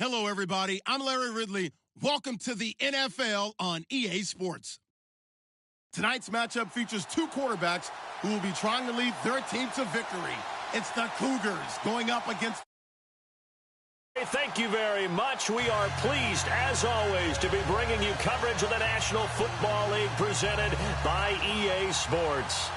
Hello, everybody. I'm Larry Ridley. Welcome to the NFL on EA Sports. Tonight's matchup features two quarterbacks who will be trying to lead their team to victory. It's the Cougars going up against... Thank you very much. We are pleased, as always, to be bringing you coverage of the National Football League presented by EA Sports.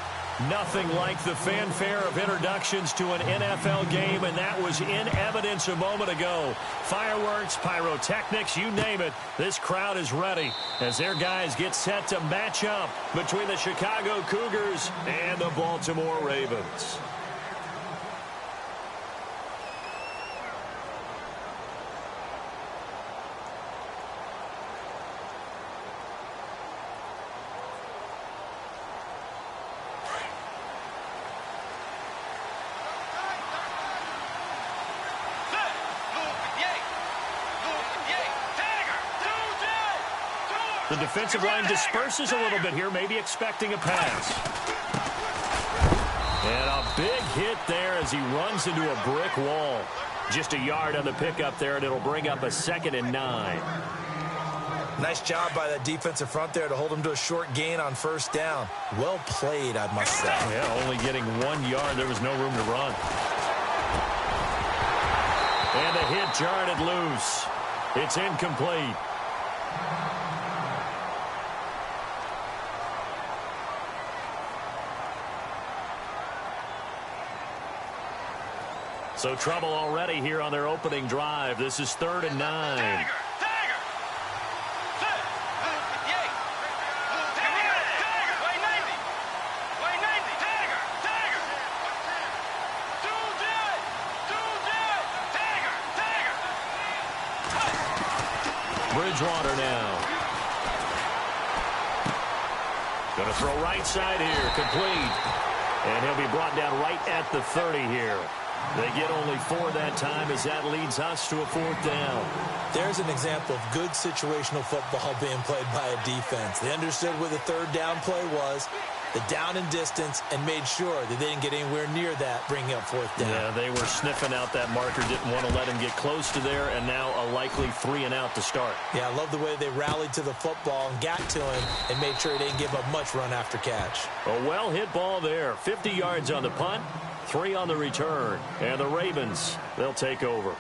Nothing like the fanfare of introductions to an NFL game, and that was in evidence a moment ago. Fireworks, pyrotechnics, you name it. This crowd is ready as their guys get set to match up between the Chicago Cougars and the Baltimore Ravens. The defensive line disperses a little bit here, maybe expecting a pass. And a big hit there as he runs into a brick wall. Just a yard on the pickup there, and it'll bring up a 2nd and 9. Nice job by that defensive front there to hold him to a short gain on first down. Well played, I must say. Yeah, only getting 1 yard. There was no room to run. And the hit jarred it loose. It's incomplete. So trouble already here on their opening drive. This is 3rd and 9. Bridgewater now. Going to throw right side here, complete. And he'll be brought down right at the 30 here. They get only 4 that time as that leads us to a 4th down. There's an example of good situational football being played by a defense. They understood where the 3rd down play was, the down and distance, and made sure that they didn't get anywhere near that, bringing up 4th down. Yeah, they were sniffing out that marker, didn't want to let him get close to there, and now a likely 3 and out to start. Yeah, I love the way they rallied to the football and got to him and made sure they didn't give up much run after catch. A well-hit ball there. 50 yards on the punt, 3 on the return, and the Ravens, they'll take over.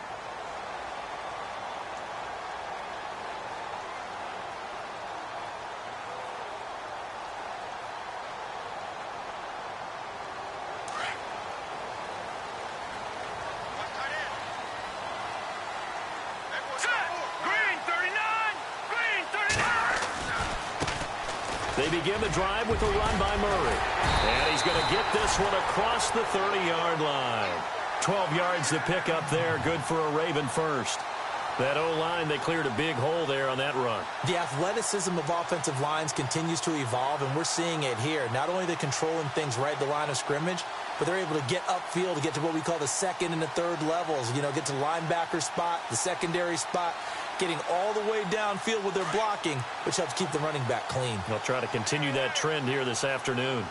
They begin the drive with a run by Murray. And he's going to get this one across the 30-yard line. 12 yards to pick up there. Good for a Raven first. That O-line, they cleared a big hole there on that run. The athleticism of offensive lines continues to evolve, and we're seeing it here. Not only are they controlling things right at the line of scrimmage, but they're able to get upfield to get to what we call the 2nd and the 3rd levels. You know, get to linebacker spot, the secondary spot, getting all the way downfield with their blocking, which helps keep the running back clean. They'll try to continue that trend here this afternoon.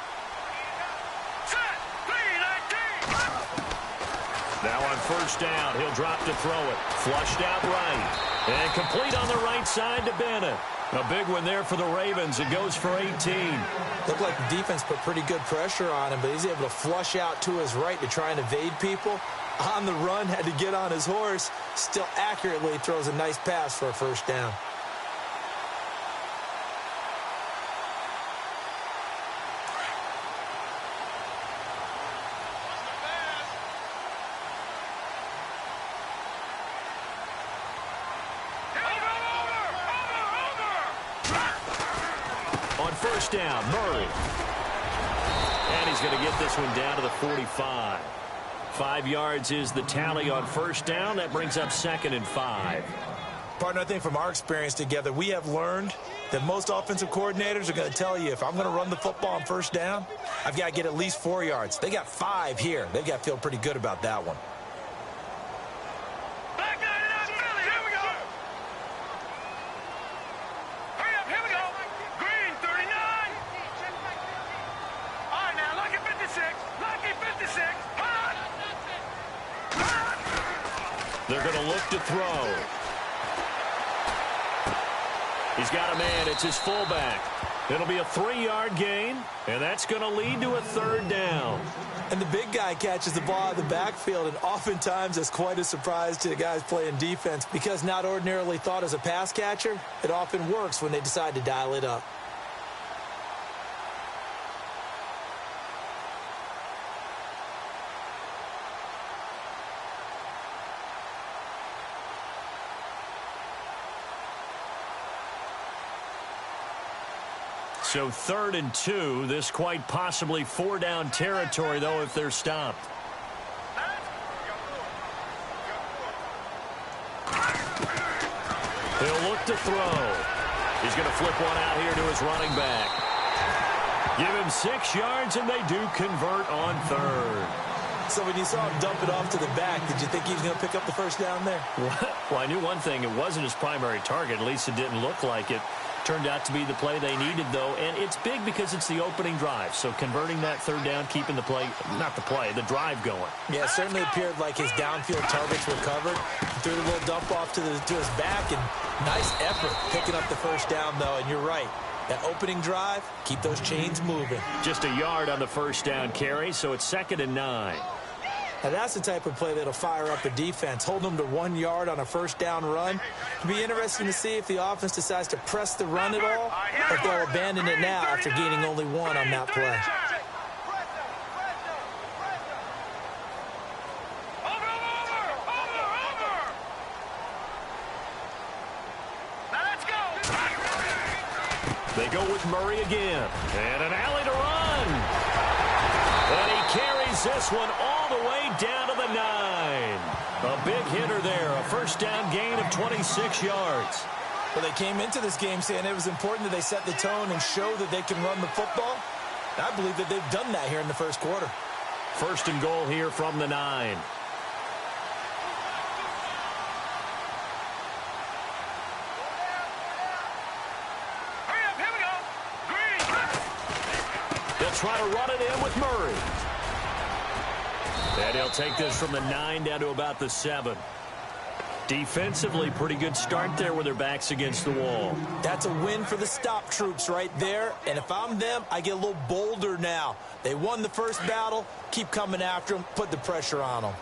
Now on first down, he'll drop to throw it. Flushed out right. And complete on the right side to Bennett. A big one there for the Ravens. It goes for 18. Looked like the defense put pretty good pressure on him, but he's able to flush out to his right to try and evade people. On the run, had to get on his horse. Still accurately throws a nice pass for a first down. On first down, Murray. And he's going to get this one down to the 45. 5 yards is the tally on first down. That brings up 2nd and 5. Partner, I think from our experience together, we have learned that most offensive coordinators are going to tell you, if I'm going to run the football on first down, I've got to get at least 4 yards. They got 5 here. They've got to feel pretty good about that one. They're going to look to throw. He's got a man. It's his fullback. It'll be a 3-yard gain, and that's going to lead to a 3rd down. And the big guy catches the ball out of the backfield, and oftentimes it's quite a surprise to the guys playing defense because not ordinarily thought as a pass catcher, it often works when they decide to dial it up. So 3rd and 2. This quite possibly 4-down territory, though, if they're stopped. He'll look to throw. He's going to flip one out here to his running back. Give him 6 yards, and they do convert on 3rd. So when you saw him dump it off to the back, did you think he was going to pick up the first down there? Well, I knew one thing. It wasn't his primary target. At least it didn't look like it. Turned out to be the play they needed, though, and it's big because it's the opening drive. So converting that 3rd down, keeping the drive going. Yeah, it certainly appeared like his downfield targets were covered. Threw the little dump off to his back, and nice effort picking up the first down, though, and you're right. That opening drive, keep those chains moving. Just a yard on the first down carry, so it's 2nd and 9. Now, that's the type of play that'll fire up a defense. Hold them to 1 yard on a first down run. It'll be interesting to see if the offense decides to press the run at all, or if they'll abandon it now after gaining only 1 on that play. They go with Murray again. And an alley to run. And he carries this one all the way down to the 9. A big hitter there. A first down gain of 26 yards. Well, they came into this game saying it was important that they set the tone and show that they can run the football. I believe that they've done that here in the first quarter. 1st and goal here from the 9. Try to run it in with Murray. And he'll take this from the 9 down to about the 7. Defensively, pretty good start there with their backs against the wall. That's a win for the stop troops right there. And if I'm them, I get a little bolder now. They won the first battle. Keep coming after them. Put the pressure on them.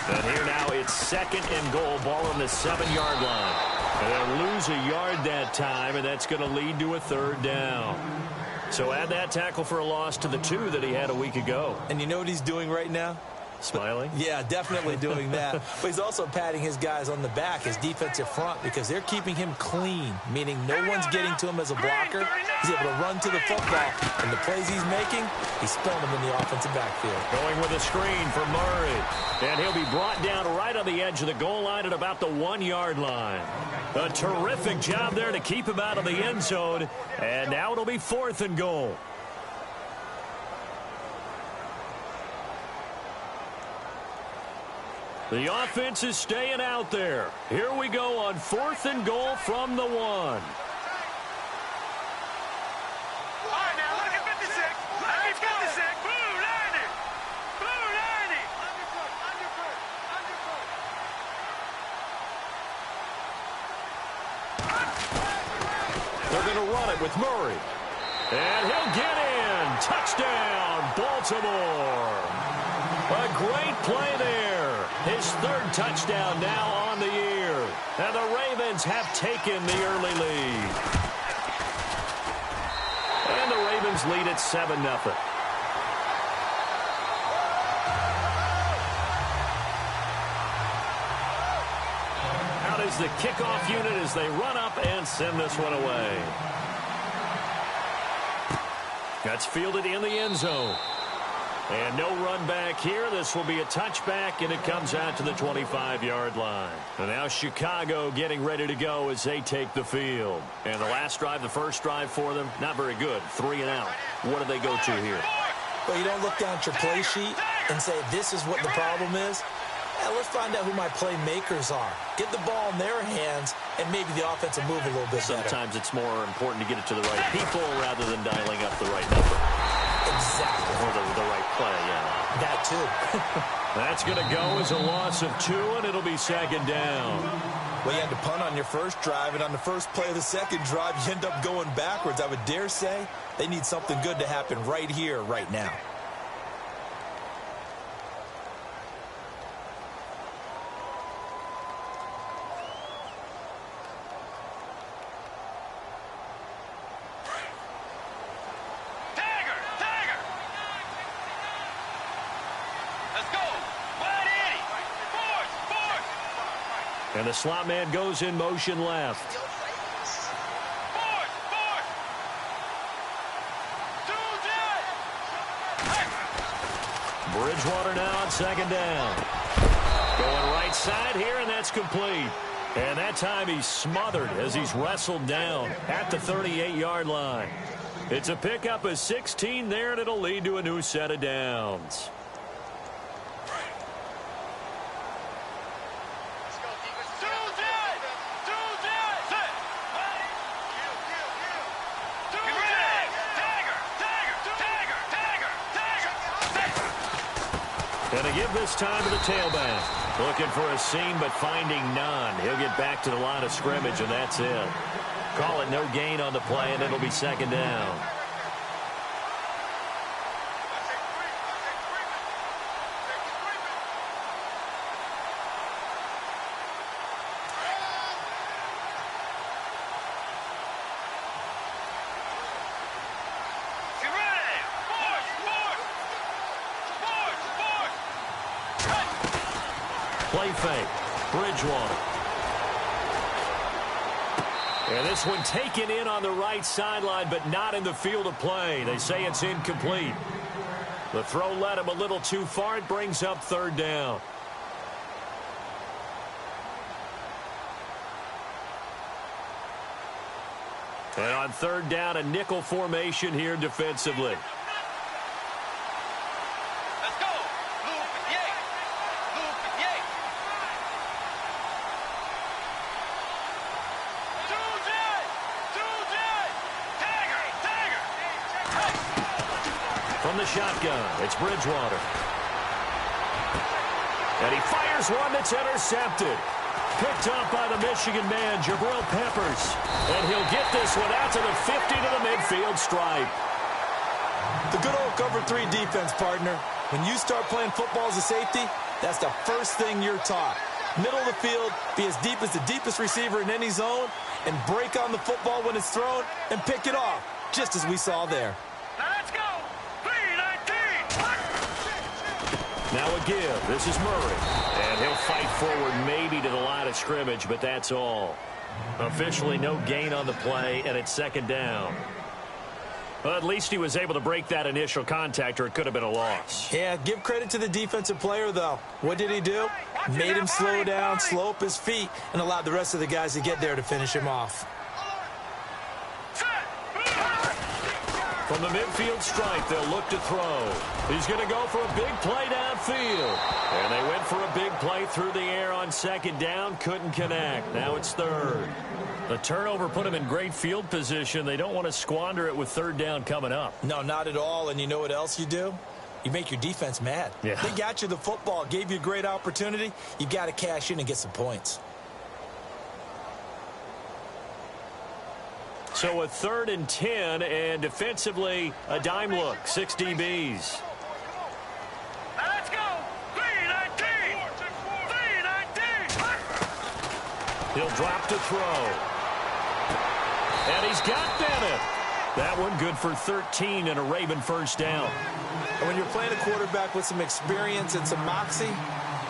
And here now it's 2nd and goal, ball on the 7-yard line. And they'll lose a yard that time, and that's going to lead to a 3rd down. So add that tackle for a loss to the 2 that he had a week ago. And you know what he's doing right now? Smiling? Yeah, definitely doing that. But he's also patting his guys on the back, his defensive front, because they're keeping him clean, meaning no one's getting to him as a blocker. He's able to run to the football. And the plays he's making, he's spelling them in the offensive backfield. Going with a screen for Murray. And he'll be brought down right on the edge of the goal line at about the 1-yard line. A terrific job there to keep him out of the end zone. And now it'll be 4th and goal. The offense is staying out there. Here we go on 4th and goal from the 1. All right, now look at 56. Look at 56. Blue 90. Blue 90. They're going to run it with Murray. And he'll get in. Touchdown, Baltimore. A great play there. His 3rd touchdown now on the year. And the Ravens have taken the early lead. And the Ravens lead at 7-0. Out is the kickoff unit as they run up and send this one away. That's fielded in the end zone. And no run back here. This will be a touchback, and it comes out to the 25-yard line. And now Chicago getting ready to go as they take the field. And the last drive, the first drive for them, not very good. 3 and out. What do they go to here? Well, you don't look down at your play sheet and say, this is what the problem is. Yeah, let's find out who my playmakers are. Get the ball in their hands, and maybe the offense will move a little bit better. Sometimes it's more important to get it to the right people rather than dialing up the right number. Exactly. Or the right play, yeah. That too. That's going to go as a loss of 2, and it'll be second down. Well, you had to punt on your first drive, and on the first play of the second drive, you end up going backwards. I would dare say they need something good to happen right here, right now. And the slot man goes in motion left. Bridgewater now on second down. Going right side here, and that's complete. And that time he's smothered as he's wrestled down at the 38-yard line. It's a pickup of 16 there, and it'll lead to a new set of downs. Going to give this time to the tailback. Looking for a seam, but finding none. He'll get back to the line of scrimmage, and that's it. Call it no gain on the play, and it'll be second down. Play fake. Bridgewater. And this one taken in on the right sideline, but not in the field of play. They say it's incomplete. The throw led him a little too far. It brings up third down. And on third down, a nickel formation here defensively. From the shotgun, it's Bridgewater. And he fires one that's intercepted. Picked up by the Michigan man, Jabril Peppers. And he'll get this one out to the 50 to the midfield stripe. The good old cover 3 defense, partner. When you start playing football as a safety, that's the first thing you're taught. Middle of the field, be as deep as the deepest receiver in any zone, and break on the football when it's thrown, and pick it off, just as we saw there. Now a give. This is Murray. And he'll fight forward maybe to the line of scrimmage, but that's all. Officially no gain on the play, and it's second down. Well, at least he was able to break that initial contact, or it could have been a loss. Yeah, give credit to the defensive player, though. What did he do? Made him slow down, slow up his feet, and allowed the rest of the guys to get there to finish him off. From the midfield stripe, they'll look to throw. He's going to go for a big play downfield. And they went for a big play through the air on second down. Couldn't connect. Now it's third. The turnover put him in great field position. They don't want to squander it with third down coming up. No, not at all. And you know what else you do? You make your defense mad. Yeah. They got you the football, gave you a great opportunity. You got to cash in and get some points. So a 3rd and 10, and defensively, a dime look, 6 DBs. Let's go! 3-19! 3-19! He'll drop to throw. And he's got Bennett. That one good for 13 and a Raven first down. And when you're playing a quarterback with some experience and some moxie,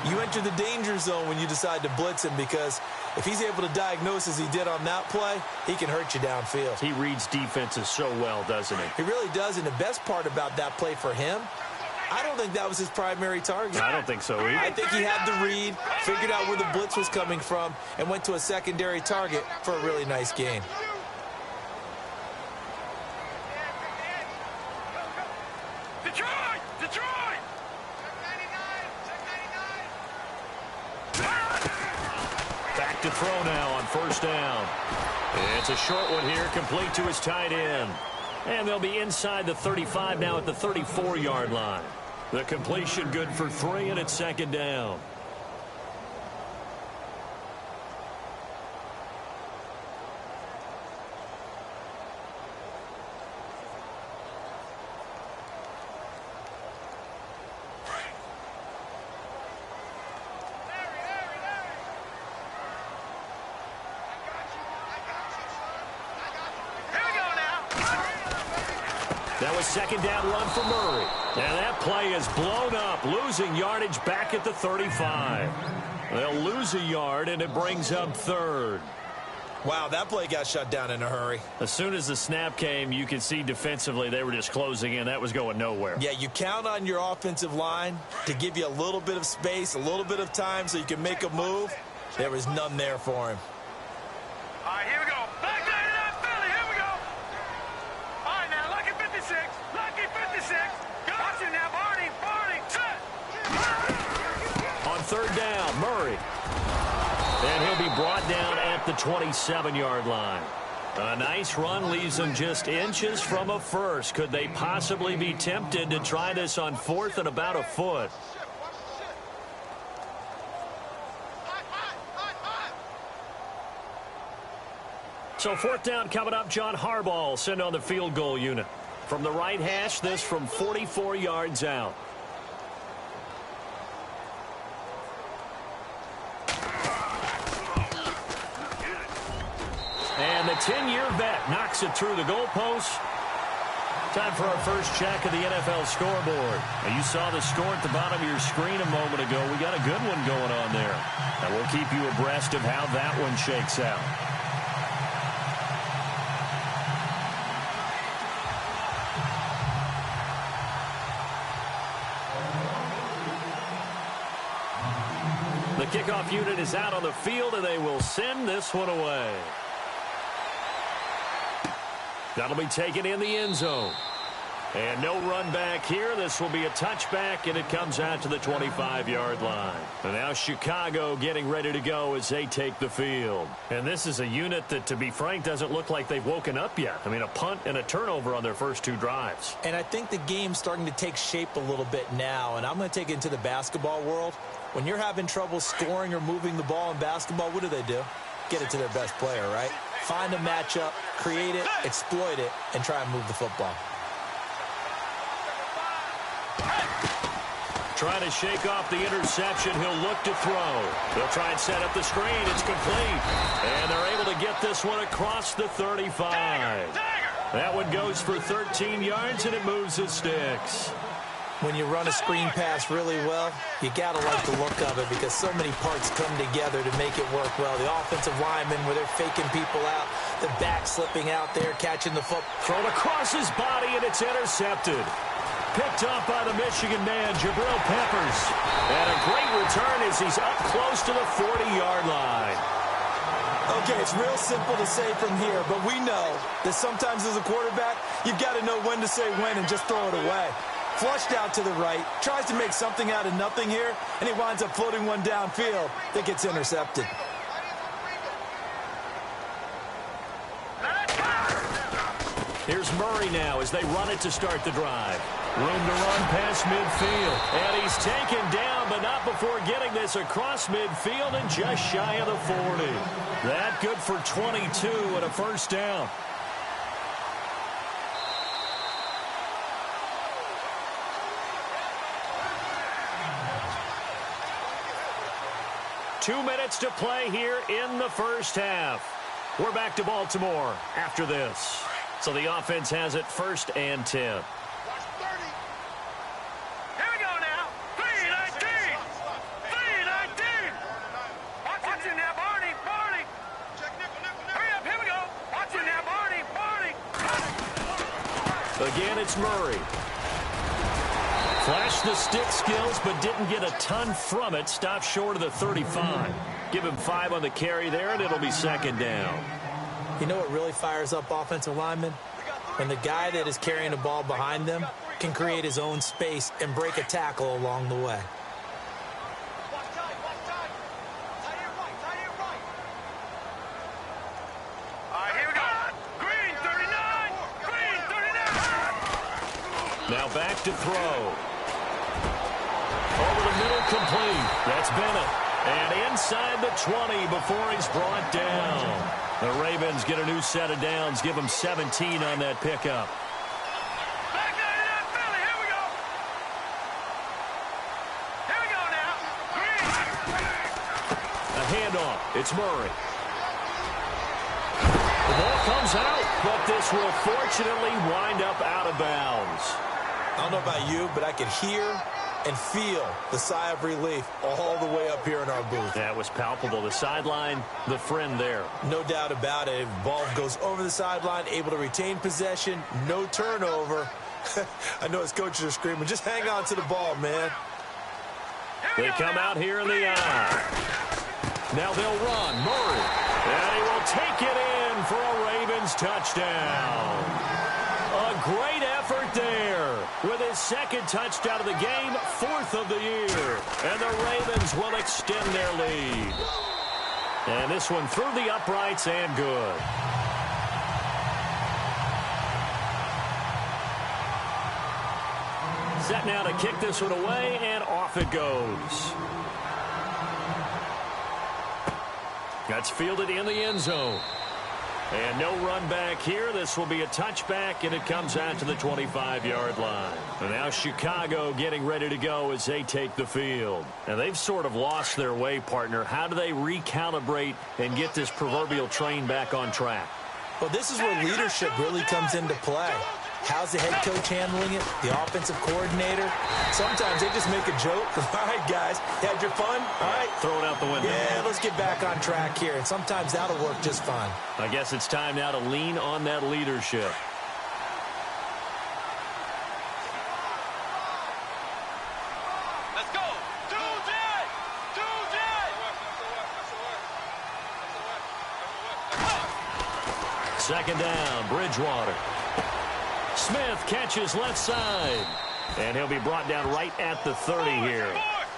you enter the danger zone when you decide to blitz him, because if he's able to diagnose as he did on that play, he can hurt you downfield. He reads defenses so well, doesn't he? He really does, and the best part about that play for him, I don't think that was his primary target. I don't think so either. I think he had the read, figured out where the blitz was coming from, and went to a secondary target for a really nice gain. Detroit! Detroit! first down. It's a short one here, complete to his tight end. And they'll be inside the 35 now at the 34-yard line. The completion good for 3, and it's second down. That was second down run for Murray. And that play is blown up, losing yardage back at the 35. They'll lose a yard, and it brings up third. Wow, that play got shut down in a hurry. As soon as the snap came, you could see defensively they were just closing in. That was going nowhere. Yeah, you count on your offensive line to give you a little bit of space, a little bit of time so you can make a move. There was none there for him. All right, here we go. Back there to that Philly. Here we go. All right, now, lucky 56. Lucky 56. Watch it now, Barney. Barney. Set. On third down, Murray. And he'll be brought down at the 27-yard line. A nice run leaves them just inches from a first. Could they possibly be tempted to try this on fourth and about a foot? So fourth down coming up. John Harbaugh sent on the field goal unit. From the right hash, this from 44 yards out. And the 10-year vet knocks it through the goalpost. Time for our first check of the NFL scoreboard. Now, you saw the score at the bottom of your screen a moment ago. We got a good one going on there. And we'll keep you abreast of how that one shakes out. The kickoff unit is out on the field, and they will send this one away. That'll be taken in the end zone. And no run back here. This will be a touchback, and it comes out to the 25-yard line. And now Chicago getting ready to go as they take the field. And this is a unit that, to be frank, doesn't look like they've woken up yet. I mean, a punt and a turnover on their first two drives. And I think the game's starting to take shape a little bit now, and I'm going to take it into the basketball world. When you're having trouble scoring or moving the ball in basketball, what do? Get it to their best player, right? Find a matchup, create it, exploit it, and try and move the football. Trying to shake off the interception. He'll look to throw. They'll try and set up the screen. It's complete. And they're able to get this one across the 35. That one goes for 13 yards, and it moves the sticks. When you run a screen pass really well, you got to like the look of it because so many parts come together to make it work well. The offensive linemen, where they're faking people out, the back slipping out there, catching the foot. Thrown across his body, and it's intercepted. Picked up by the Michigan man, Jabril Peppers. And a great return as he's up close to the 40-yard line. Okay, it's real simple to say from here, but we know that sometimes as a quarterback, you've got to know when to say when and just throw it away. Flushed out to the right, tries to make something out of nothing here, and he winds up floating one downfield that gets intercepted. Here's Murray now as they run it to start the drive. Room to run past midfield. And he's taken down, but not before getting this across midfield and just shy of the 40. That good for 22 and a first down. Two minutes to play here in the first half. We're back to Baltimore after this. So the offense has it first and 10. Here we go now. 3-19. 3-19. Watch it now, Barney. Barney. Hurry up. Here we go. Watch it now, Barney. Barney. Again, it's Murray. Flashed the stick skills, but didn't get a ton from it. Stopped short of the 35. Give him 5 on the carry there, and it'll be second down. You know what really fires up offensive linemen? When the guy that is carrying the ball behind them can create his own space and break a tackle along the way. Now back to throw. Over the middle, complete. That's Bennett. And inside the 20 before he's brought down. The Ravens get a new set of downs, give them 17 on that pickup. Back there to that Philly. Here we go. Here we go now. A handoff. It's Murray. The ball comes out, but this will fortunately wind up out of bounds. I don't know about you, but I could hear and feel the sigh of relief all the way up here in our booth. That was palpable. The sideline, the friend there. No doubt about it. Ball goes over the sideline, able to retain possession, no turnover. I know his coaches are screaming, just hang on to the ball, man. They come out here in the eye. Now they'll run. Murray. And he will take it in for a Ravens touchdown. A great effort there with his second touchdown of the game, 4th of the year. And the Ravens will extend their lead. And this one through the uprights and good. Set now to kick this one away, and off it goes. That's fielded in the end zone. And no run back here. This will be a touchback, and it comes out to the 25-yard line. And now Chicago getting ready to go as they take the field. And they've sort of lost their way, partner. How do they recalibrate and get this proverbial train back on track? Well, this is where leadership really comes into play. How's the head coach handling it? The offensive coordinator? Sometimes they just make a joke. All right, guys, you had your fun? All right. Throw it out the window. Yeah, let's get back on track here. And sometimes that'll work just fine. I guess it's time now to lean on that leadership. Let's go. 2J. 2J. Second down, Bridgewater. Smith catches left side. And he'll be brought down right at the 30 here.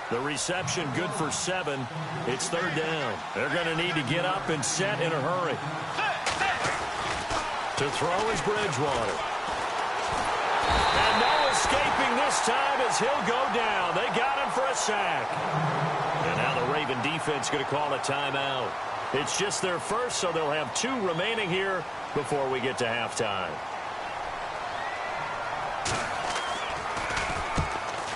The reception good for 7. It's third down. They're going to need to get up and set in a hurry. To throw is Bridgewater. And no escaping this time as he'll go down. They got him for a sack. And now the Raven defense going to call a timeout. It's just their first, so they'll have 2 remaining here before we get to halftime.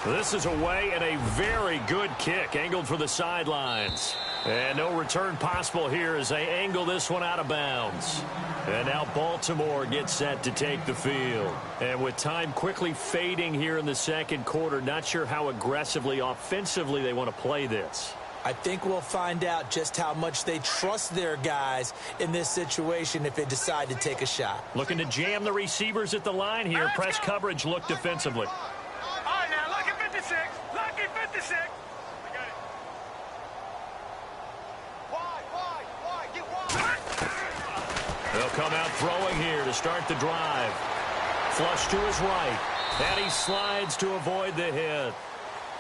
This is away and a very good kick angled for the sidelines. And no return possible here as they angle this one out of bounds. And now Baltimore gets set to take the field. And with time quickly fading here in the second quarter, not sure how aggressively, offensively they want to play this. I think we'll find out just how much they trust their guys in this situation if they decide to take a shot. Looking to jam the receivers at the line here. Press coverage look defensively. Lucky 56. They'll come out throwing here to start the drive. Flush to his right. And he slides to avoid the hit.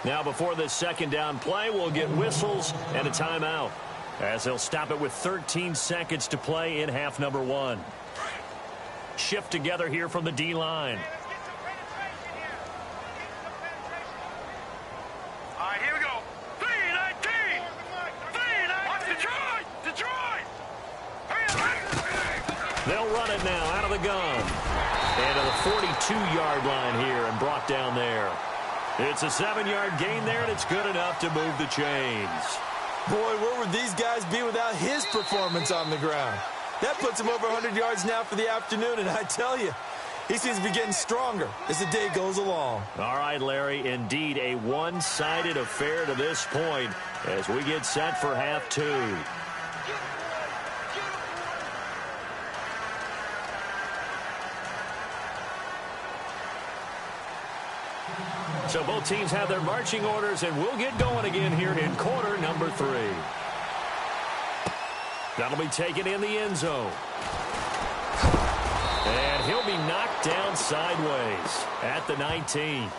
Now before this second down play, we'll get whistles and a timeout, as they'll stop it with 13 seconds to play in half number 1. Shift together here from the D-line. All right, here we go. 3-19. 3-19. Watch Detroit. Detroit. Hurry up. They'll run it now out of the gun. And to the 42-yard line here and brought down there. It's a 7-yard gain there, and it's good enough to move the chains. Boy, where would these guys be without his performance on the ground? That puts him over 100 yards now for the afternoon, and I tell you, he seems to be getting stronger as the day goes along. All right, Larry, indeed a one-sided affair to this point as we get set for half 2. So both teams have their marching orders, and we'll get going again here in quarter number 3. That'll be taken in the end zone. And he'll be knocked down sideways at the 19.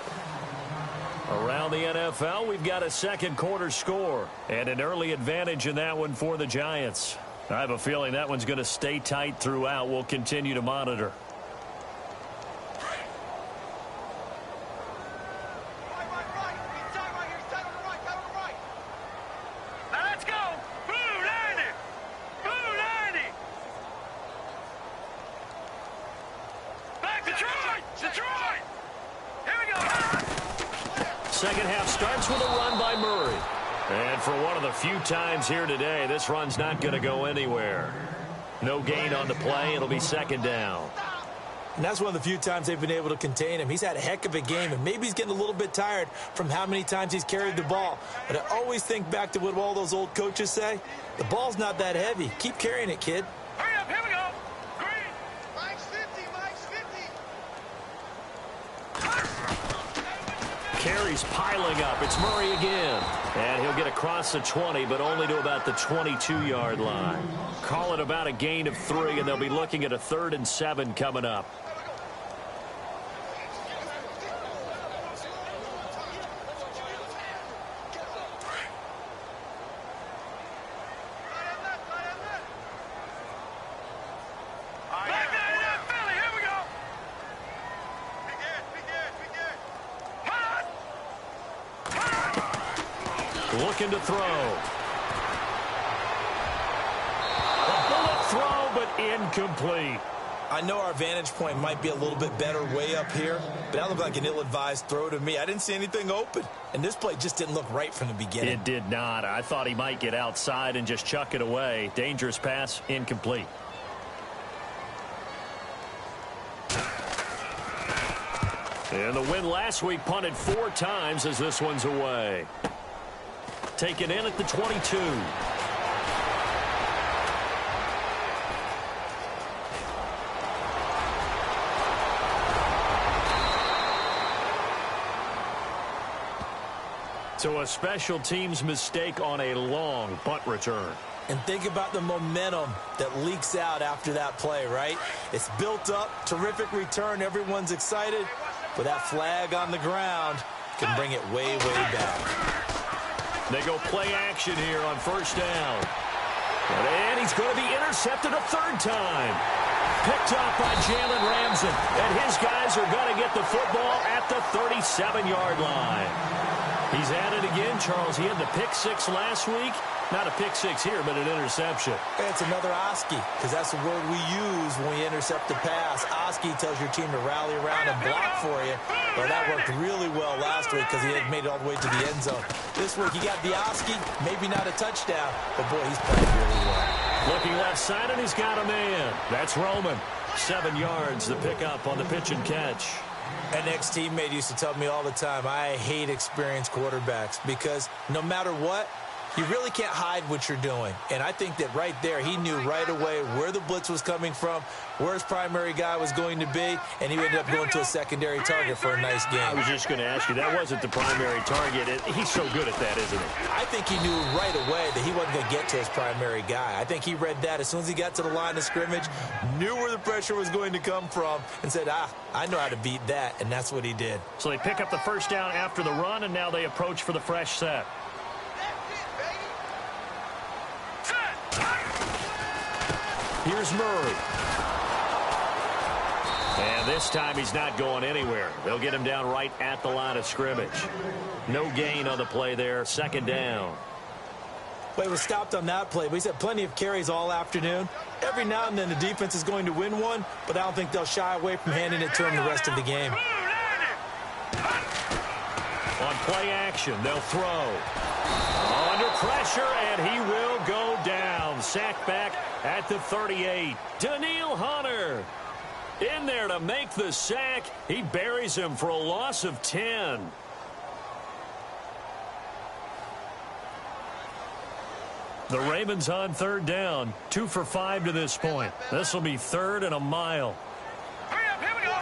Around the NFL, we've got a second quarter score and an early advantage in that one for the Giants. I have a feeling that one's going to stay tight throughout. We'll continue to monitor. Detroit! Detroit! Here we go! Second half starts with a run by Murray. And for one of the few times here today, this run's not going to go anywhere. No gain on the play. It'll be second down. And that's one of the few times they've been able to contain him. He's had a heck of a game, and maybe he's getting a little bit tired from how many times he's carried the ball. But I always think back to what all those old coaches say. The ball's not that heavy. Keep carrying it, kid. Hurry up, here we go! Green! Mike's 50, Mike's 50! Carries piling up. It's Murray again. And he'll get across the 20, but only to about the 22-yard line. Call it about a gain of 3, and they'll be looking at a 3rd and 7 coming up. Looking to throw. A bullet throw, but incomplete. I know our vantage point might be a little bit better way up here, but that looked like an ill-advised throw to me. I didn't see anything open, and this play just didn't look right from the beginning. It did not. I thought he might get outside and just chuck it away. Dangerous pass, incomplete. And the win last week punted 4 times as this one's away. Taken in at the 22. So a special teams mistake on a long punt return. And think about the momentum that leaks out after that play, right? It's built up, terrific return, everyone's excited, but that flag on the ground can bring it way, way back. They go play action here on first down. And he's going to be intercepted a 3rd time. Picked off by Jalen Ramsey. And his guys are going to get the football at the 37-yard line. He's at it again, Charles. He had the pick 6 last week. Not a pick 6 here, but an interception. It's another Oski, because that's the word we use when we intercept the pass. Oski tells your team to rally around and block for you. Well, that worked really well last week because he had made it all the way to the end zone. This week, he got the Oski, maybe not a touchdown, but boy, he's playing really well. Looking left side, and he's got a man. That's Roman. 7 yards, the pickup on the pitch and catch. An ex-teammate used to tell me all the time, I hate experienced quarterbacks because no matter what, you really can't hide what you're doing. And I think that right there, he knew right away where the blitz was coming from, where his primary guy was going to be, and he ended up going to a secondary target for a nice game. I was just going to ask you, that wasn't the primary target. He's so good at that, isn't he? I think he knew right away that he wasn't going to get to his primary guy. I think he read that as soon as he got to the line of scrimmage, knew where the pressure was going to come from, and said, I know how to beat that, and that's what he did. So they pick up the first down after the run, and now they approach for the fresh set. Here's Murray. And this time he's not going anywhere. They'll get him down right at the line of scrimmage. No gain on the play there. Second down. Well, he was stopped on that play, but he's had plenty of carries all afternoon. Every now and then the defense is going to win one, but I don't think they'll shy away from handing it to him the rest of the game. On play action, they'll throw. Under pressure, and he will go down. Sacked back at the 38. Daniil Hunter in there to make the sack. He buries him for a loss of 10. The Ravens on 3rd down. 2 for 5 to this point. This will be 3rd and a mile. Hurry up, here we go.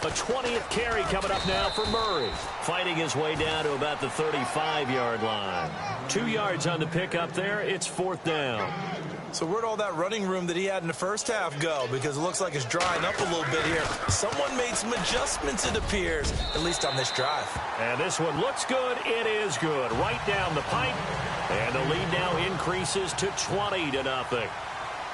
A 20th carry coming up now for Murray. Fighting his way down to about the 35-yard line. 2 yards on the pickup there. It's 4th down. So where'd all that running room that he had in the first half go? Because it looks like it's drying up a little bit here. Someone made some adjustments, it appears, at least on this drive. And this one looks good. It is good. Right down the pipe. And the lead now increases to 20-0.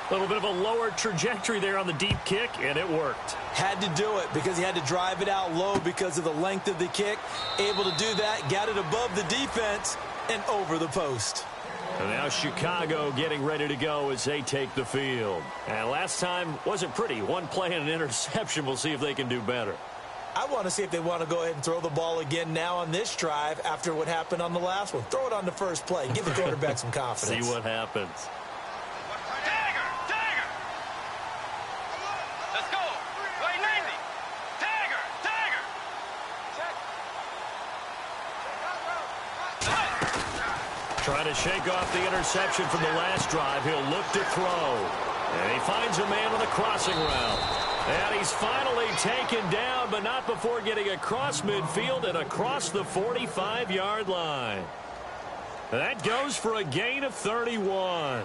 A little bit of a lower trajectory there on the deep kick, and it worked. Had to do it because he had to drive it out low because of the length of the kick. Able to do that, got it above the defense and over the post. And now Chicago getting ready to go as they take the field. And last time wasn't pretty. One play and an interception. We'll see if they can do better. I want to see if they want to go ahead and throw the ball again now on this drive after what happened on the last one. Throw it on the first play. Give the quarterback some confidence. See what happens. Dagger! Dagger! Let's go! Wait, 90! Dagger! Dagger! Trying to shake off the interception from the last drive. He'll look to throw. And he finds a man on the crossing route. And he's finally taken down, but not before getting across midfield and across the 45-yard line. That goes for a gain of 31.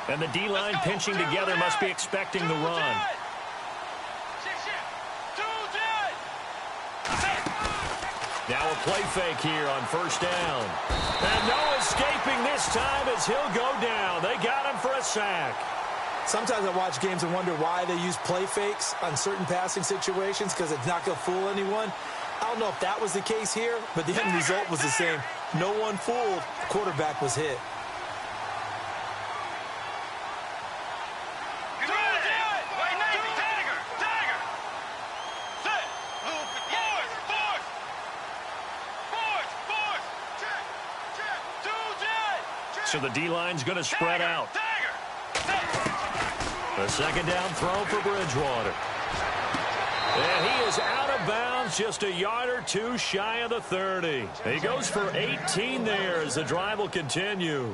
And the D-line pinching together must be expecting the run. Now a play fake here on first down. And no escaping this time as he'll go down. They got him for a sack. Sometimes I watch games and wonder why they use play fakes on certain passing situations because it's not going to fool anyone. I don't know if that was the case here, but the end result was the same. No one fooled. The quarterback was hit. So the D-line's going to spread out. The second down throw for Bridgewater. And he is out of bounds, just a yard or two shy of the 30. He goes for 18 there as the drive will continue.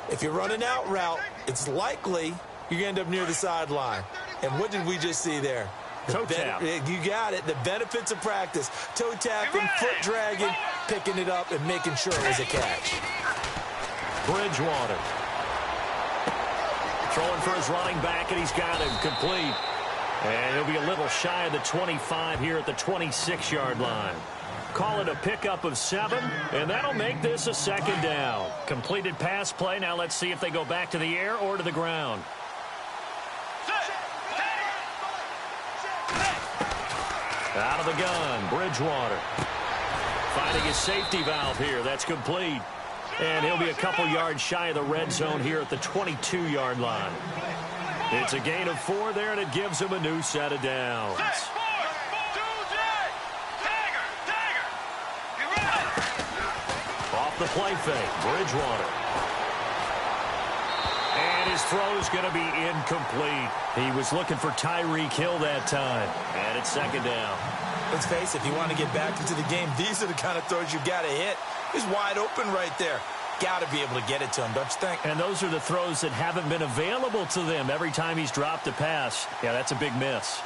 If you're running out route, it's likely you're going to end up near the sideline. And what did we just see there? Toe tap. You got it. The benefits of practice. Toe tapping, foot dragging, picking it up, and making sure it was a catch. Bridgewater. Throwing for his running back, and he's got him complete. And he'll be a little shy of the 25 here at the 26-yard line. Call it a pickup of 7, and that'll make this a second down. Completed pass play. Now let's see if they go back to the air or to the ground. Out of the gun, Bridgewater. Finding his safety valve here. That's complete. And he'll be a couple yards shy of the red zone here at the 22-yard line. It's a gain of 4 there, and it gives him a new set of downs. Off the play fake, Bridgewater. And his throw is going to be incomplete. He was looking for Tyreek Hill that time. And it's second down. Let's face it, if you want to get back into the game, these are the kind of throws you got to hit. He's wide open right there. Got to be able to get it to him, don't you think? And those are the throws that haven't been available to them every time he's dropped a pass. Yeah, that's a big miss.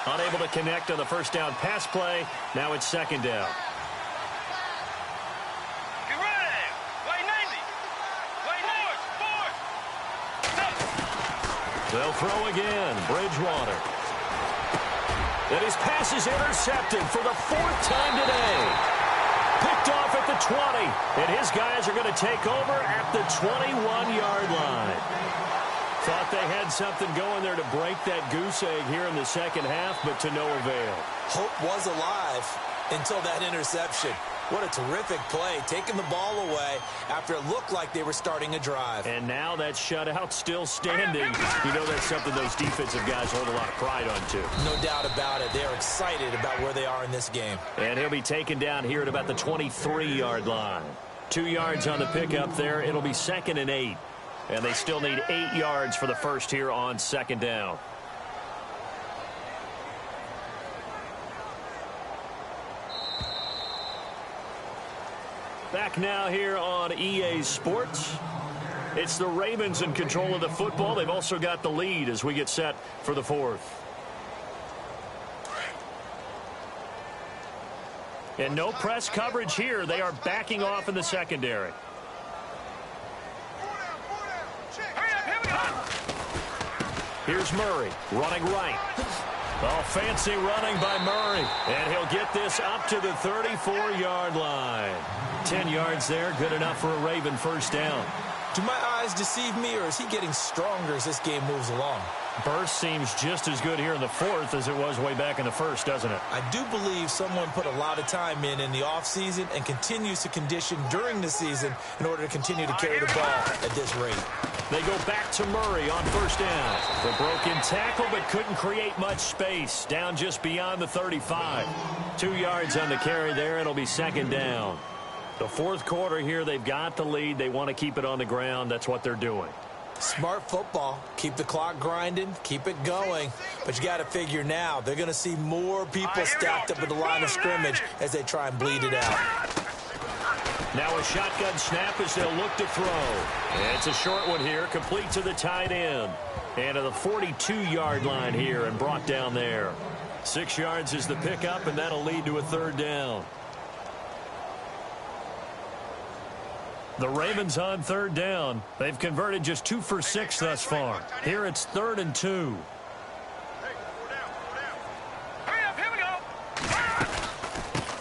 Unable to connect on the first down pass play. Now it's second down. They'll throw again. Bridgewater. And his pass is intercepted for the 4th time today. Picked off at the 20, and his guys are going to take over at the 21-yard line. Thought they had something going there to break that goose egg here in the second half, but to no avail. Hope was alive until that interception. What a terrific play, taking the ball away after it looked like they were starting a drive. And now that shutout still standing. You know that's something those defensive guys hold a lot of pride on, too. No doubt about it. They're excited about where they are in this game. And he'll be taken down here at about the 23-yard line. 2 yards on the pickup there. It'll be 2nd and 8. And they still need 8 yards for the first here on second down. Back now here on EA Sports. It's the Ravens in control of the football. They've also got the lead as we get set for the 4th. And no press coverage here. They are backing off in the secondary. Here's Murray running right. Oh, fancy running by Murray. And he'll get this up to the 34-yard line. 10 yards there, good enough for a Raven first down. Do my eyes deceive me, or is he getting stronger as this game moves along? Burst seems just as good here in the fourth as it was way back in the first, doesn't it? I do believe someone put a lot of time in the offseason and continues to condition during the season in order to continue to carry the ball at this rate. They go back to Murray on first down. The broken tackle, but couldn't create much space. Down just beyond the 35. 2 yards on the carry there. It'll be second down. The fourth quarter here, they've got the lead. They want to keep it on the ground. That's what they're doing. Smart football. Keep the clock grinding. Keep it going. But you got to figure now, they're going to see more people stacked up at the line of scrimmage as they try and bleed it out. Now a shotgun snap as they'll look to throw. It's a short one here, complete to the tight end. And to the 42-yard line here and brought down there. 6 yards is the pickup, and that'll lead to a third down. The Ravens on third down. They've converted just 2 for 6 thus far. Here it's 3rd and 2.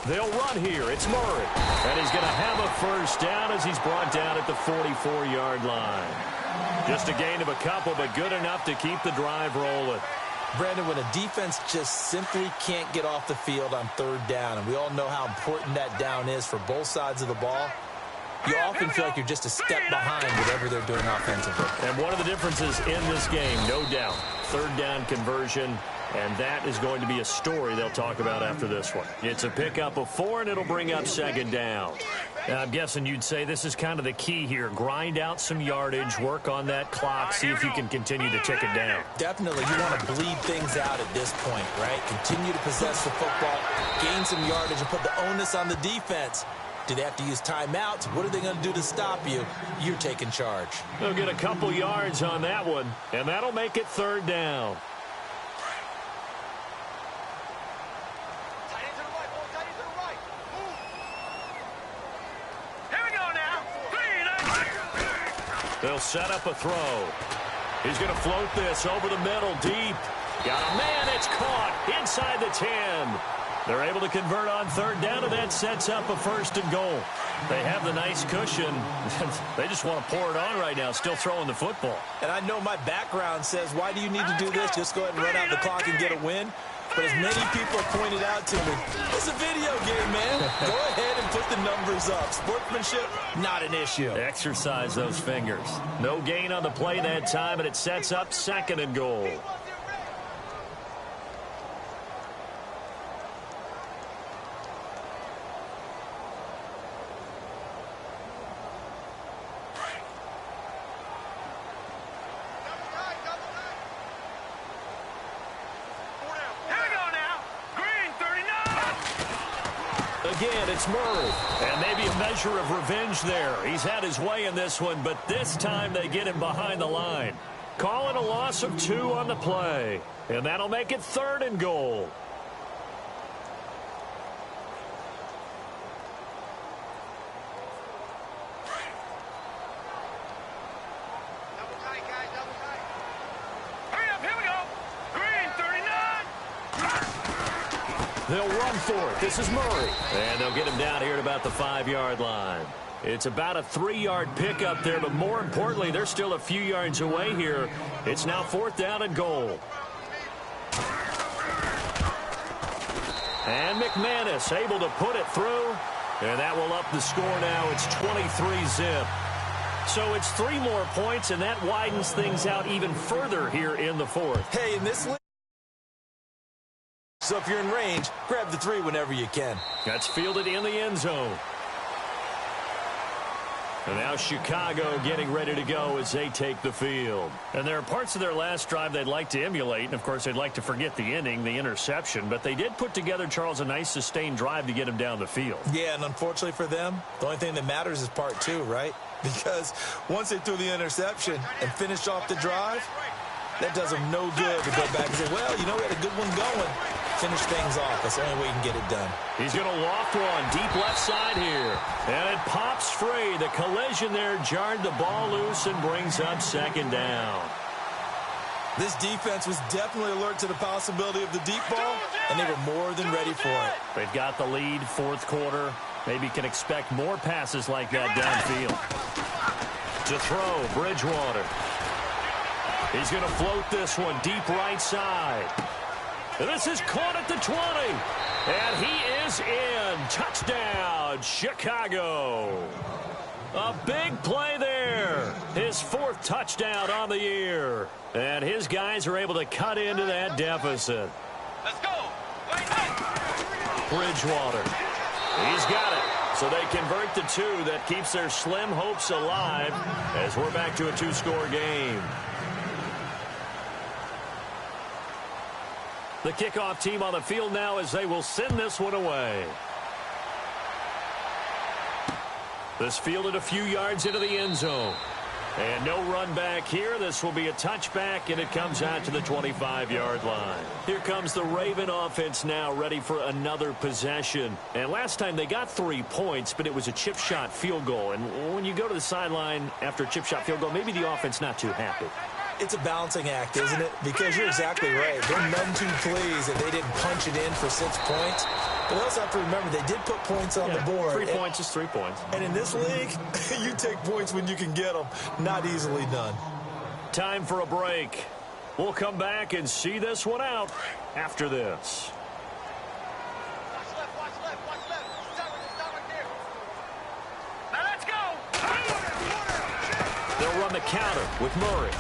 They'll run here. It's Murray. And he's going to have a first down as he's brought down at the 44-yard line. Just a gain of a couple, but good enough to keep the drive rolling. Brandon, when a defense just simply can't get off the field on third down, and we all know how important that down is for both sides of the ball, you often feel like you're just a step behind whatever they're doing offensively. And one of the differences in this game, no doubt, third down conversion, and that is going to be a story they'll talk about after this one. It's a pickup of 4, and it'll bring up second down. Now, I'm guessing you'd say this is kind of the key here. Grind out some yardage, work on that clock, see if you can continue to tick it down. Definitely, you want to bleed things out at this point, right? Continue to possess the football, gain some yardage, and put the onus on the defense. Do they have to use timeouts? What are they going to do to stop you? You're taking charge. They'll get a couple yards on that one, and that'll make it third down. They'll set up a throw. He's going to float this over the middle, deep. Got a man, it's caught inside the 10. They're able to convert on third down, and that sets up a 1st and goal. They have the nice cushion. They just want to pour it on right now, still throwing the football. And I know my background says, why do you need to do this? Just go ahead and run out the clock and get a win. But as many people have pointed out to me, it's a video game, man. Go ahead and put the numbers up. Sportsmanship, not an issue. Exercise those fingers. No gain on the play that time, and it sets up 2nd and goal. Again, it's Murray. And maybe a measure of revenge there. He's had his way in this one, but this time they get him behind the line. Calling a loss of 2 on the play. And that'll make it 3rd and goal. They'll run for it. This is Murray. And they'll get him down here at about the 5-yard line. It's about a 3-yard pickup there, but more importantly, they're still a few yards away here. It's now 4th down and goal. And McManus able to put it through. And that will up the score now. It's 23-zip. So it's 3 more points, and that widens things out even further here in the 4th. Hey, in this league, so if you're in range, grab the 3 whenever you can. That's fielded in the end zone. And now Chicago getting ready to go as they take the field. And there are parts of their last drive they'd like to emulate. And, of course, they'd like to forget the inning, the interception. But they did put together, Charles, a nice sustained drive to get him down the field. Yeah, and unfortunately for them, the only thing that matters is part 2, right? Because once they threw the interception and finished off the drive, that does them no good to go back and say, well, you know, we had a good one going. Finish things off. That's the only way you can get it done. He's going to loft one deep left side here. And it pops free. The collision there jarred the ball loose and brings up 2nd down. This defense was definitely alert to the possibility of the deep ball, and they were more than ready for it. They've got the lead, 4th quarter. Maybe can expect more passes like that downfield. To throw, Bridgewater. He's going to float this one deep right side. And this is caught at the 20. And he is in. Touchdown, Chicago. A big play there. His 4th touchdown on the year. And his guys are able to cut into that deficit. Let's go. Bridgewater. He's got it. So they convert the 2. That keeps their slim hopes alive as we're back to a 2-score game. The kickoff team on the field now as they will send this one away. This fielded a few yards into the end zone. And no run back here. This will be a touchback, and it comes out to the 25-yard line. Here comes the Raven offense now, ready for another possession. And last time they got 3 points, but it was a chip shot field goal. And when you go to the sideline after a chip shot field goal, maybe the offense not too happy. It's a balancing act, isn't it? Because you're exactly right. They're none too pleased that they didn't punch it in for 6 points. But they also have to remember they did put points on the board. 3 points is 3 points. And in this league, you take points when you can get them. Not easily done. Time for a break. We'll come back and see this one out after this. Watch left, watch left, watch left. Stop right there. Now let's go. They'll run the counter with Murray.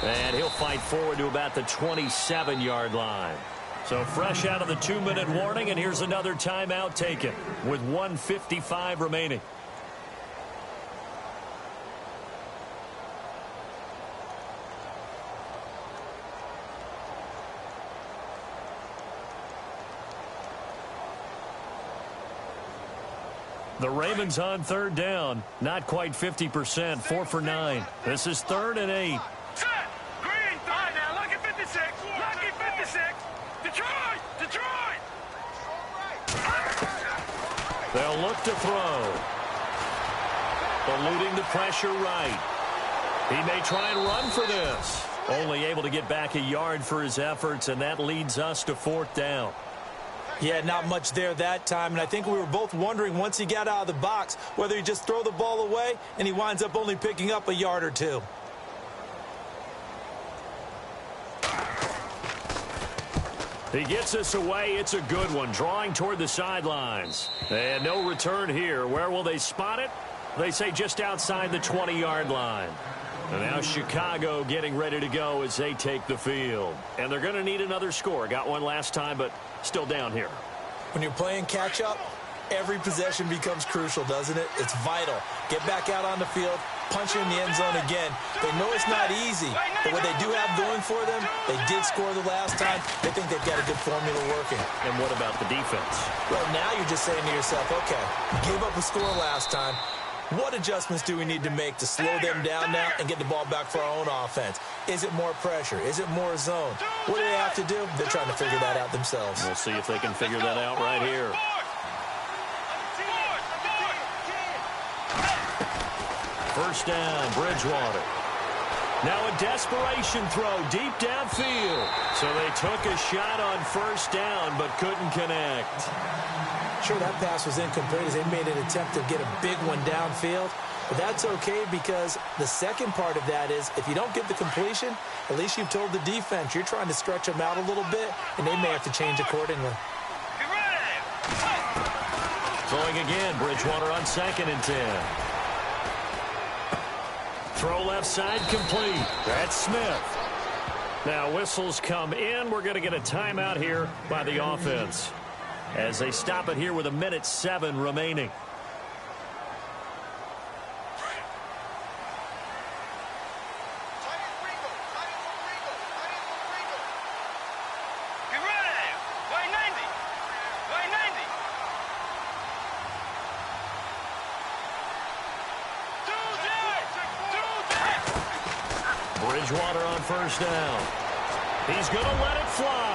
And he'll fight forward to about the 27-yard line. So fresh out of the 2-minute warning, and here's another timeout taken with 1:55 remaining. The Ravens on 3rd down. Not quite 50%, 4 for 9. This is 3rd and 8. Set. Green. All right, now, lucky 56. Lucky 56. Detroit. Detroit. They'll look to throw. Eluding the pressure right. He may try and run for this. Only able to get back a yard for his efforts, and that leads us to 4th down. Yeah, not much there that time, and I think we were both wondering once he got out of the box whether he just throw the ball away and he winds up only picking up a yard or 2. He gets us away. It's a good one, drawing toward the sidelines. And no return here. Where will they spot it? They say just outside the 20-yard line. And now Chicago getting ready to go as they take the field. And they're going to need another score. Got one last time, but still down here. When you're playing catch-up, every possession becomes crucial, doesn't it? It's vital. Get back out on the field, punch in the end zone again. They know it's not easy, but what they do have going for them, they did score the last time. They think they've got a good formula working. And what about the defense? Well, now you're just saying to yourself, okay, we gave up a score last time. What adjustments do we need to make to slow them down now and get the ball back for our own offense? Is it more pressure? Is it more zone? What do they have to do? They're trying to figure that out themselves. We'll see if they can figure that out right here. First down, Bridgewater. Now a desperation throw deep downfield. So they took a shot on first down but couldn't connect. Sure, that pass was incomplete as they made an attempt to get a big one downfield. But that's okay because the second part of that is if you don't get the completion, at least you've told the defense you're trying to stretch them out a little bit, and they may have to change accordingly. Throwing again, Bridgewater on 2nd and 10. Throw left side complete. That's Smith. Now whistles come in. We're going to get a timeout here by the offense as they stop it here with 1:07 remaining. Bridgewater on first down. He's going to let it fly.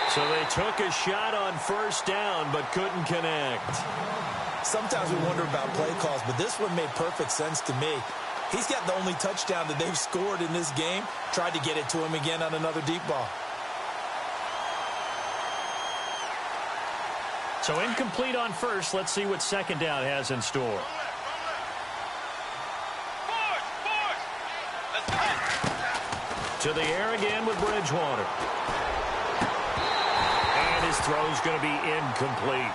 So they took a shot on first down but couldn't connect. Sometimes we wonder about play calls, but this one made perfect sense to me. He's got the only touchdown that they've scored in this game. Tried to get it to him again on another deep ball. So incomplete on first. Let's see what second down has in store. Let's go. To the air again with Bridgewater. And his throw's going to be incomplete.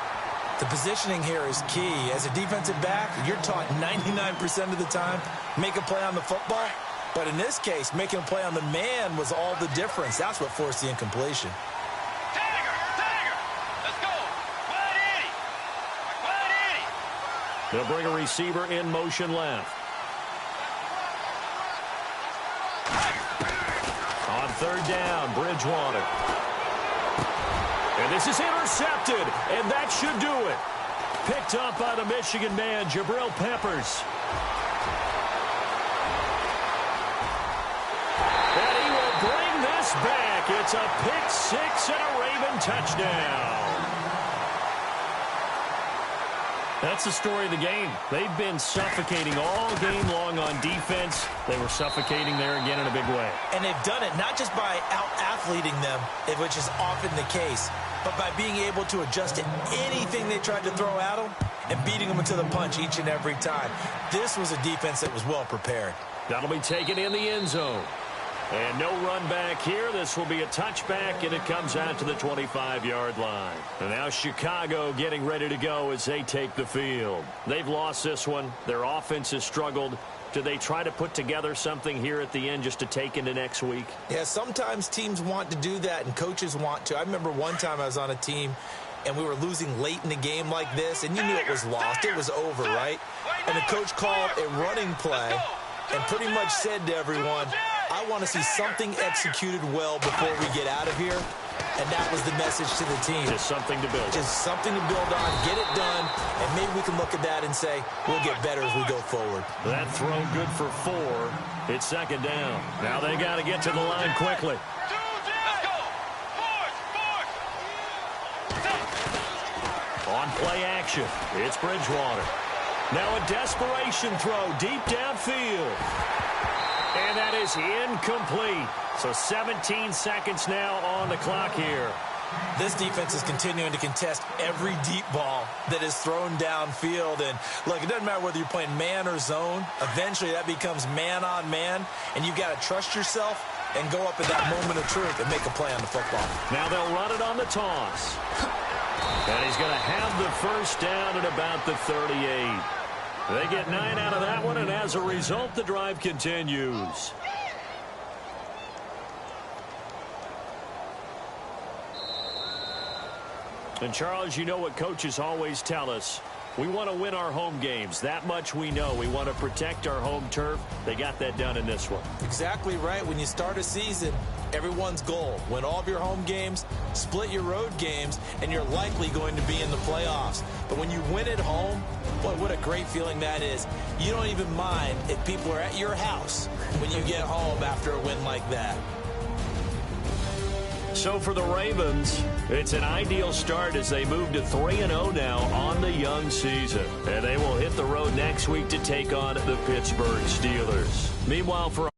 The positioning here is key. As a defensive back, you're taught 99% of the time, make a play on the football. But in this case, making a play on the man was all the difference. That's what forced the incompletion. Tiger, let's go. Wide Eddie. They'll bring a receiver in motion left. On third down, Bridgewater. And this is intercepted, and that should do it. Picked up by the Michigan man, Jabril Peppers. And he will bring this back. It's a pick six and a Raven touchdown. That's the story of the game. They've been suffocating all game long on defense. They were suffocating there again in a big way. And they've done it not just by out-athleting them, which is often the case, but by being able to adjust to anything they tried to throw at them and beating them into the punch each and every time. This was a defense that was well prepared. That'll be taken in the end zone. And no run back here. This will be a touchback, and it comes out to the 25-yard line. And now Chicago getting ready to go as they take the field. They've lost this one. Their offense has struggled. Do they try to put together something here at the end just to take into next week? Yeah, sometimes teams want to do that, and coaches want to. I remember one time I was on a team, and we were losing late in the game like this, and you knew it was lost. It was over, right? And the coach called a running play and pretty much said to everyone, I want to see something executed well before we get out of here. And that was the message to the team. Just something to build. Just something to build on, get it done, and maybe we can look at that and say, we'll get better as we go forward. That throw good for 4. It's second down. Now they got to get to the line quickly. Let's go. On play action, it's Bridgewater. Now a desperation throw deep downfield. And that is incomplete. So 17 seconds now on the clock here. This defense is continuing to contest every deep ball that is thrown downfield. And look, it doesn't matter whether you're playing man or zone. Eventually that becomes man on man. And you've got to trust yourself and go up at that moment of truth and make a play on the football. Now they'll run it on the toss. And he's going to have the first down at about the 38. They get 9 out of that one, and as a result, the drive continues. And, Charles, you know what coaches always tell us. We want to win our home games. That much we know. We want to protect our home turf. They got that done in this one. Exactly right. When you start a season, everyone's goal, win all of your home games, split your road games, and you're likely going to be in the playoffs. But when you win at home, boy, what a great feeling that is. You don't even mind if people are at your house when you get home after a win like that. So for the Ravens, it's an ideal start as they move to 3-0 now on the young season. And they will hit the road next week to take on the Pittsburgh Steelers. Meanwhile, for